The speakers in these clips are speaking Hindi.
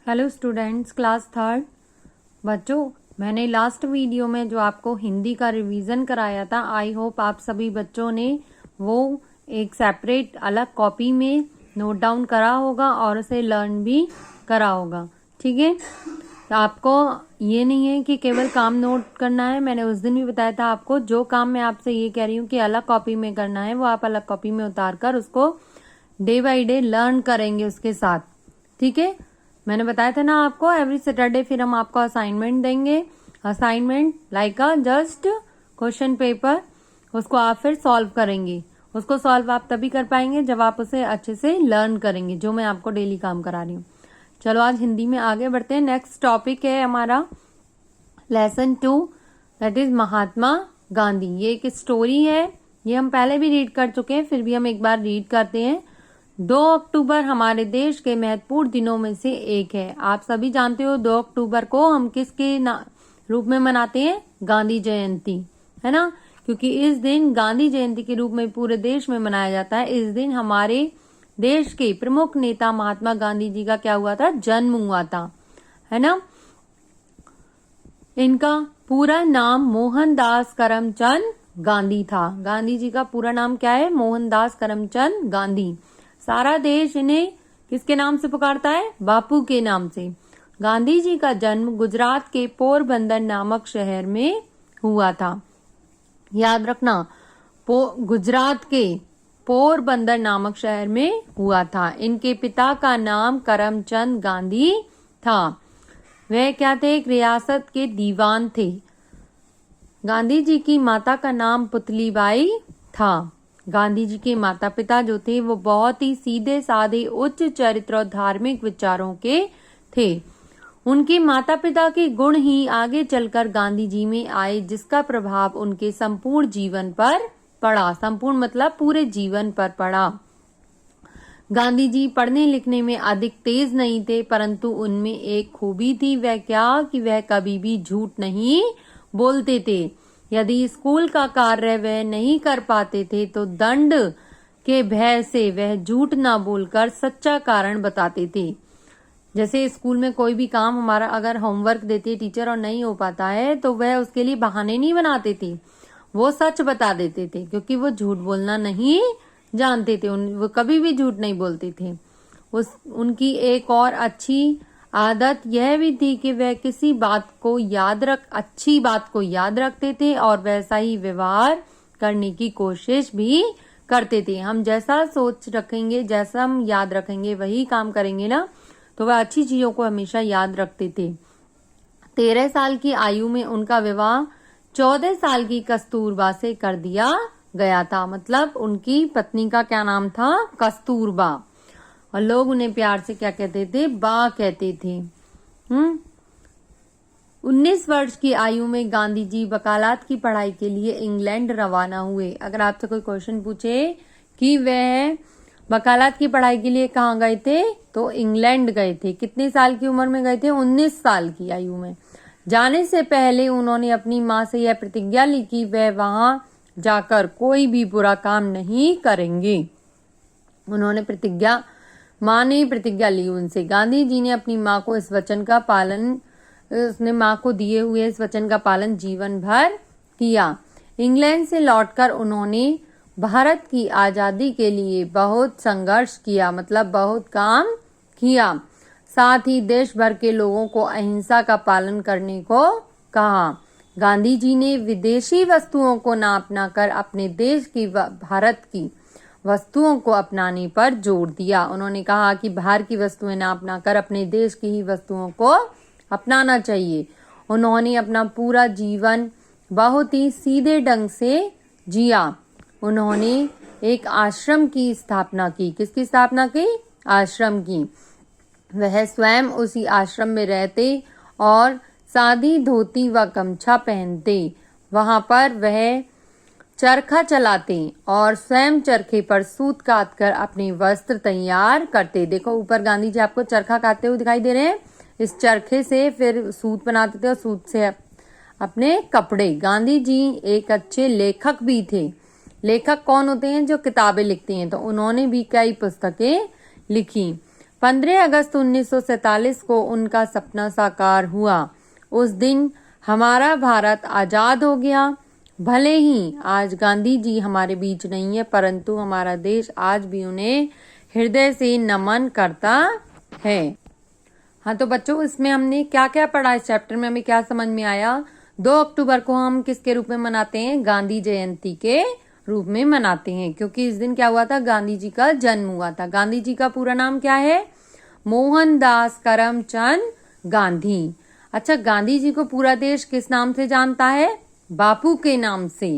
Hello students, class third. बच्चों, मैंने लास्ट वीडियो में जो आपको हिंदी का रिवीजन कराया था, आई होप आप सभी बच्चों ने वो एक सेपरेट अलग कॉपी में नोट डाउन करा होगा और उसे लर्न भी करा होगा। ठीक है, तो आपको ये नहीं है कि केवल काम नोट करना है। मैंने उस दिन भी बताया था आपको जो काम मैं आपसे ये कह रही हूँ कि अलग कॉपी में करना है, वो आप अलग कॉपी में उतार कर उसको डे बाय डे लर्न करेंगे उसके साथ। ठीक है, मैंने बताया था ना आपको एवरी सैटरडे फिर हम आपको असाइनमेंट देंगे। असाइनमेंट लाइक अ जस्ट क्वेश्चन पेपर, उसको आप फिर सॉल्व करेंगे। उसको सॉल्व आप तभी कर पाएंगे जब आप उसे अच्छे से लर्न करेंगे, जो मैं आपको डेली काम करा रही हूँ। चलो आज हिंदी में आगे बढ़ते हैं। नेक्स्ट टॉपिक है हमारा lesson 2, that is Mahatma Gandhi. ये एक स्टोरी है, ये हम पहले भी रीड कर चुके हैं, फिर भी हम एक बार रीड करते हैं। 2 अक्टूबर हमारे देश के महत्वपूर्ण दिनों में से एक है। आप सभी जानते हो 2 अक्टूबर को हम किसके रूप में मनाते हैं? गांधी जयंती, है ना। क्योंकि इस दिन गांधी जयंती के रूप में पूरे देश में मनाया जाता है। इस दिन हमारे देश के प्रमुख नेता महात्मा गांधी जी का क्या हुआ था? जन्म हुआ था, है ना। इनका पूरा नाम मोहनदास करमचंद गांधी था। गांधी जी का पूरा नाम क्या है? मोहनदास करमचंद गांधी। सारा देश इन्हें किसके नाम से पुकारता है? बापू के नाम से। गांधी जी का जन्म गुजरात के पोरबंदर नामक शहर में हुआ था। याद रखना, गुजरात के पोरबंदर नामक शहर में हुआ था। इनके पिता का नाम करमचंद गांधी था। वह क्या थे? एक रियासत के दीवान थे। गांधी जी की माता का नाम पुतलीबाई था। गांधी जी के माता पिता जो थे वो बहुत ही सीधे साधे, उच्च चरित्र और धार्मिक विचारों के थे। उनके माता पिता के गुण ही आगे चलकर गांधी जी में आए, जिसका प्रभाव उनके संपूर्ण जीवन पर पड़ा। संपूर्ण मतलब पूरे जीवन पर पड़ा। गांधी जी पढ़ने लिखने में अधिक तेज नहीं थे, परंतु उनमें एक खूबी थी। वह क्या? कि वह कभी भी झूठ नहीं बोलते थे। यदि स्कूल का कार्य वह नहीं कर पाते थे तो दंड के भय से वह झूठ ना बोलकर सच्चा कारण बताते थे। जैसे स्कूल में कोई भी काम हमारा अगर होमवर्क देती है टीचर और नहीं हो पाता है तो वह उसके लिए बहाने नहीं बनाते थे, वो सच बता देते थे, क्योंकि वो झूठ बोलना नहीं जानते थे। वो कभी भी झूठ नहीं बोलते थे। उनकी एक और अच्छी आदत यह भी थी कि वह किसी बात को अच्छी बात को याद रखते थे और वैसा ही व्यवहार करने की कोशिश भी करते थे। हम जैसा सोच रखेंगे, जैसा हम याद रखेंगे, वही काम करेंगे ना, तो वह अच्छी चीजों को हमेशा याद रखते थे। 13 साल की आयु में उनका विवाह 14 साल की कस्तूरबा से कर दिया गया था। मतलब उनकी पत्नी का क्या नाम था? कस्तूरबा। और लोग उन्हें प्यार से क्या कहते थे? बा कहते थे। 19 वर्ष की आयु में गांधी जी वकालत की पढ़ाई के लिए इंग्लैंड रवाना हुए। अगर आपसे कोई क्वेश्चन पूछे कि वह वकालत की पढ़ाई के लिए कहाँ गए थे, तो इंग्लैंड गए थे। कितने साल की उम्र में गए थे? 19 साल की आयु में। जाने से पहले उन्होंने अपनी माँ से यह प्रतिज्ञा ली कि वह वहां जाकर कोई भी बुरा काम नहीं करेंगे। माँ ने प्रतिज्ञा ली उनसे। गांधी जी ने अपनी माँ को इस वचन का पालन उसने माँ को दिए हुए इस वचन का पालन जीवन भर किया। इंग्लैंड से लौटकर उन्होंने भारत की आजादी के लिए बहुत संघर्ष किया, मतलब बहुत काम किया। साथ ही देश भर के लोगों को अहिंसा का पालन करने को कहा। गांधी जी ने विदेशी वस्तुओं को न अपनाकर अपने देश की भारत की वस्तुओं को अपनाने पर जोर दिया। उन्होंने कहा कि बाहर की वस्तुएं ना अपनाकर अपने देश की ही वस्तुओं को अपनाना चाहिए। उन्होंने अपना पूरा जीवन बहुत ही सीधे ढंग से जिया। उन्होंने एक आश्रम की स्थापना की। किसकी स्थापना की? आश्रम की। वह स्वयं उसी आश्रम में रहते और सादी धोती व गमछा पहनते। वहां पर वह चरखा चलाते और स्वयं चरखे पर सूत काट कर अपने वस्त्र तैयार करते। देखो ऊपर गांधी जी आपको चरखा काटते हुए दिखाई दे रहे हैं। इस चरखे से फिर सूत बनाते थे और सूत से अपने कपड़े। गांधी जी एक अच्छे लेखक भी थे। लेखक कौन होते हैं? जो किताबें लिखते हैं। तो उन्होंने भी कई पुस्तकें लिखी। 15 अगस्त 1947 को उनका सपना साकार हुआ। उस दिन हमारा भारत आजाद हो गया। भले ही आज गांधी जी हमारे बीच नहीं है, परंतु हमारा देश आज भी उन्हें हृदय से नमन करता है। हाँ तो बच्चों, इसमें हमने क्या क्या पढ़ा, इस चैप्टर में हमें क्या समझ में आया? 2 अक्टूबर को हम किसके रूप में मनाते हैं? गांधी जयंती के रूप में मनाते हैं, क्योंकि इस दिन क्या हुआ था? गांधी जी का जन्म हुआ था। गांधी जी का पूरा नाम क्या है? मोहनदास करमचंद गांधी। अच्छा, गांधी जी को पूरा देश किस नाम से जानता है? बापू के नाम से।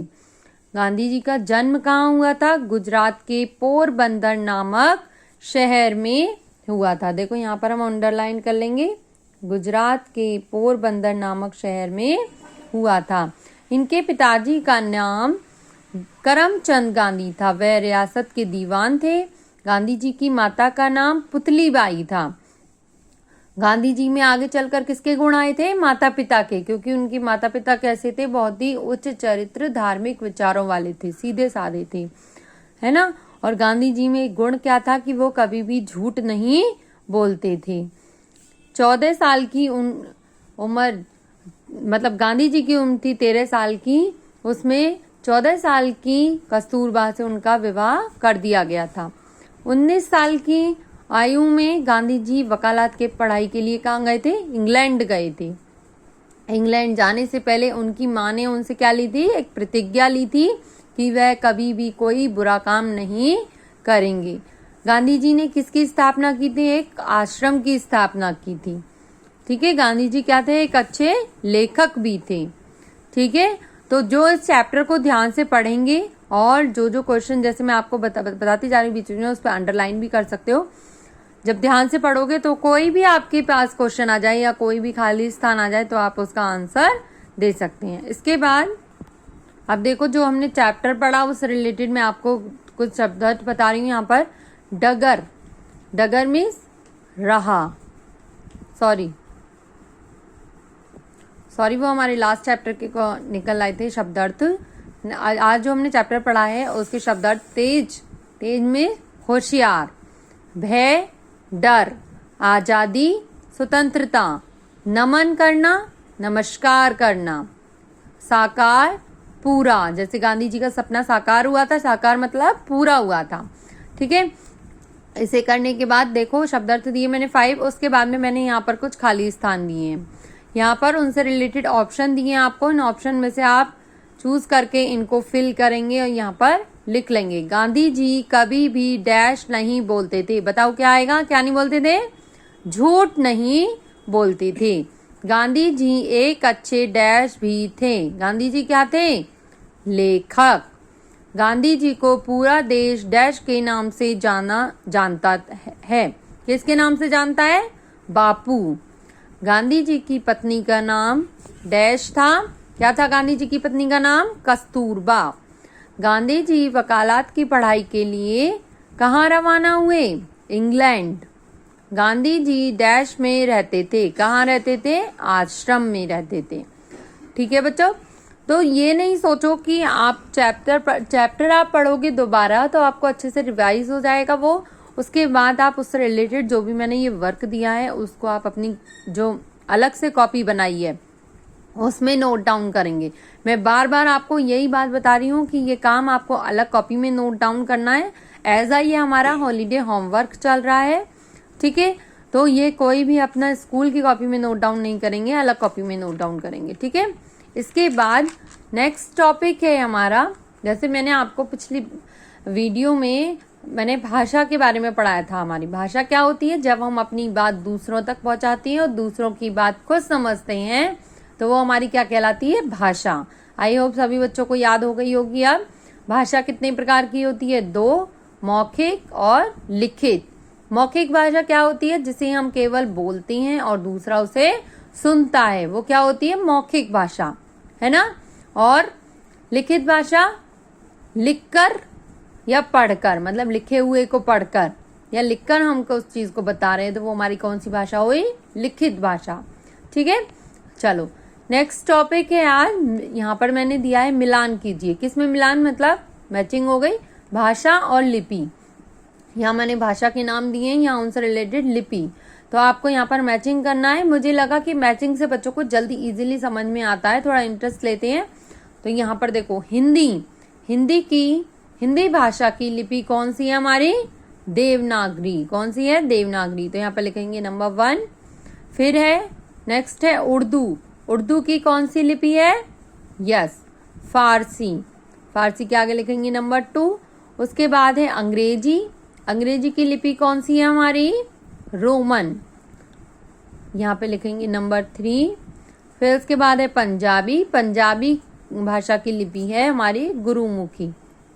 गांधी जी का जन्म कहाँ हुआ था? गुजरात के पोरबंदर नामक शहर में हुआ था। देखो यहाँ पर हम अंडरलाइन कर लेंगे, गुजरात के पोरबंदर नामक शहर में हुआ था। इनके पिताजी का नाम करमचंद गांधी था, वह रियासत के दीवान थे। गांधी जी की माता का नाम पुतलीबाई था। गांधी जी में आगे चलकर किसके गुण आए थे? माता पिता के, क्योंकि उनके माता पिता कैसे थे? बहुत ही उच्च चरित्र, धार्मिक विचारों वाले थे, सीधे साधे थे, है ना। और गांधी जी में एक गुण क्या था कि वो कभी भी झूठ नहीं बोलते थे। 14 साल की उम्र, मतलब गांधी जी की उम्र थी 13 साल की, उसमें 14 साल की कस्तूरबा से उनका विवाह कर दिया गया था। 19 साल की आयु में गांधी जी वकालत के पढ़ाई के लिए कहाँ गए थे? इंग्लैंड गए थे। इंग्लैंड जाने से पहले उनकी माँ ने उनसे क्या ली थी? एक प्रतिज्ञा ली थी कि वह कभी भी कोई बुरा काम नहीं करेंगे। गांधी जी ने किसकी स्थापना की थी? एक आश्रम की स्थापना की थी। ठीक है, गांधी जी क्या थे? एक अच्छे लेखक भी थे। ठीक है, तो जो इस चैप्टर को ध्यान से पढ़ेंगे और जो जो क्वेश्चन जैसे मैं आपको बताती जा रही बीच में, उस पर अंडरलाइन भी कर सकते हो। जब ध्यान से पढ़ोगे तो कोई भी आपके पास क्वेश्चन आ जाए या कोई भी खाली स्थान आ जाए तो आप उसका आंसर दे सकते हैं। इसके बाद अब देखो, जो हमने चैप्टर पढ़ा उस रिलेटेड मैं आपको कुछ शब्द बता रही हूँ यहाँ पर। डगर, डगर मीन्स रहा, सॉरी वो हमारे लास्ट चैप्टर के को निकल आए थे शब्दार्थ। आज जो हमने चैप्टर पढ़ा है उसके शब्दार्थ: तेज, तेज में होशियार, भय, डर, आजादी, स्वतंत्रता, नमन करना, नमस्कार करना, साकार, पूरा, जैसे गांधी जी का सपना साकार हुआ था, साकार मतलब पूरा हुआ था। ठीक है, इसे करने के बाद देखो शब्दार्थ दिए मैंने 5, उसके बाद में मैंने यहाँ पर कुछ खाली स्थान दिए हैं। यहाँ पर उनसे रिलेटेड ऑप्शन दिए हैं आपको, इन ऑप्शन में से आप चूज करके इनको फिल करेंगे और यहाँ पर लिख लेंगे। गांधी जी कभी भी डैश नहीं बोलते थे। बताओ क्या आएगा? क्या नहीं बोलते थे? झूठ नहीं बोलते थे। गांधी जी एक अच्छे डैश भी थे। गांधी जी क्या थे? लेखक। गांधी जी को पूरा देश डैश के नाम से जानता है। किसके नाम से जानता है? बापू। गांधी जी की पत्नी का नाम डैश था। क्या था गांधी जी की पत्नी का नाम? कस्तूरबा। गांधी जी वकालत की पढ़ाई के लिए कहाँ रवाना हुए? इंग्लैंड। गांधी जी डैश में रहते थे। कहाँ रहते थे? आश्रम में रहते थे। ठीक है बच्चों, तो ये नहीं सोचो कि आप चैप्टर आप पढ़ोगे दोबारा तो आपको अच्छे से रिवाइज हो जाएगा वो, उसके बाद आप उससे रिलेटेड जो भी मैंने ये वर्क दिया है उसको आप अपनी जो अलग से कॉपी बनाई है उसमें नोट डाउन करेंगे। मैं बार बार आपको यही बात बता रही हूँ कि ये काम आपको अलग कॉपी में नोट डाउन करना है। एज ये हमारा हॉलीडे होमवर्क चल रहा है। ठीक है, तो ये कोई भी अपना स्कूल की कॉपी में नोट डाउन नहीं करेंगे, अलग कॉपी में नोट डाउन करेंगे। ठीक है, इसके बाद नेक्स्ट टॉपिक है हमारा, जैसे मैंने आपको पिछली वीडियो में मैंने भाषा के बारे में पढ़ाया था। हमारी भाषा क्या होती है? जब हम अपनी बात दूसरों तक पहुंचाते हैं और दूसरों की बात खुद समझते हैं तो वो हमारी क्या कहलाती है? भाषा। आई होप सभी बच्चों को याद हो गई होगी। अब भाषा कितने प्रकार की होती है? 2, मौखिक और लिखित। मौखिक भाषा क्या होती है? जिसे हम केवल बोलते हैं और दूसरा उसे सुनता है, वो क्या होती है? मौखिक भाषा, है ना। और लिखित भाषा लिखकर या पढ़कर, मतलब लिखे हुए को पढ़कर या लिखकर हमको उस चीज को बता रहे हैं तो वो हमारी कौन सी भाषा हुई? लिखित भाषा। ठीक है, चलो नेक्स्ट टॉपिक है आज, यहाँ पर मैंने दिया है मिलान कीजिए। किसमें मिलान? मतलब मैचिंग हो गई भाषा और लिपि। यहाँ मैंने भाषा के नाम दिए हैं, यहाँ उनसे रिलेटेड लिपि। तो आपको यहाँ पर मैचिंग करना है। मुझे लगा कि मैचिंग से बच्चों को जल्दी इजीली समझ में आता है, थोड़ा इंटरेस्ट लेते हैं। तो यहाँ पर देखो हिंदी भाषा की लिपि कौन सी है हमारी? देवनागरी। कौन सी है? देवनागरी। तो यहाँ पर लिखेंगे नंबर 1। फिर है नेक्स्ट है उर्दू की कौन सी लिपि है? यस, फारसी के आगे लिखेंगे नंबर 2। उसके बाद है अंग्रेजी की लिपि कौन सी है हमारी? रोमन। यहाँ पे लिखेंगे नंबर 3। फिर उसके बाद है पंजाबी भाषा की लिपि है हमारी गुरुमुखी।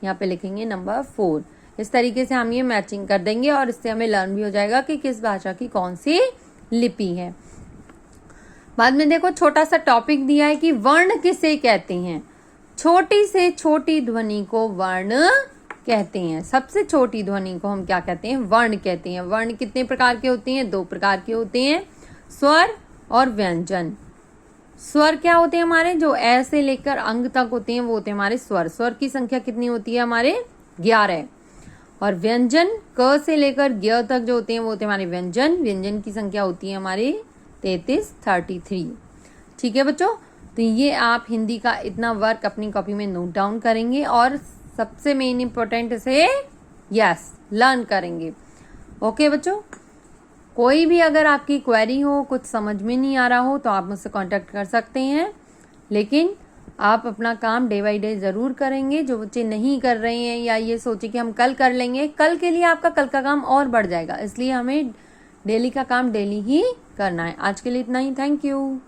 यहाँ पे लिखेंगे नंबर 4। इस तरीके से हम ये मैचिंग कर देंगे और इससे हमें लर्न भी हो जाएगा कि किस भाषा की कौन सी लिपि है। बाद में देखो छोटा सा टॉपिक दिया है कि वर्ण किसे कहते हैं। छोटी से छोटी ध्वनि को वर्ण कहते हैं। सबसे छोटी ध्वनि को हम क्या कहते हैं? वर्ण कहते हैं। वर्ण कितने प्रकार के होते हैं? 2 प्रकार के होते हैं, स्वर और व्यंजन। स्वर क्या होते हैं हमारे? जो ए से लेकर अंग तक होते हैं वो होते हैं हमारे स्वर। स्वर की संख्या कितनी होती है हमारे? 11। और व्यंजन क से लेकर ज्ञ तक जो होते हैं वो होते हैं हमारे व्यंजन की संख्या होती है हमारी 33। ठीक है बच्चों, तो ये आप हिंदी का इतना वर्क अपनी कॉपी में नोट डाउन करेंगे और सबसे मेन इंपॉर्टेंट इसे लर्न करेंगे। ओके बच्चों, कोई भी अगर आपकी क्वेरी हो, कुछ समझ में नहीं आ रहा हो तो आप मुझसे कांटेक्ट कर सकते हैं, लेकिन आप अपना काम डे बाय डे जरूर करेंगे। जो बच्चे नहीं कर रहे हैं या ये सोचे कि हम कल कर लेंगे, कल के लिए आपका कल का काम और बढ़ जाएगा। इसलिए हमें डेली का काम डेली ही करना है। आज के लिए इतना ही। Thank you.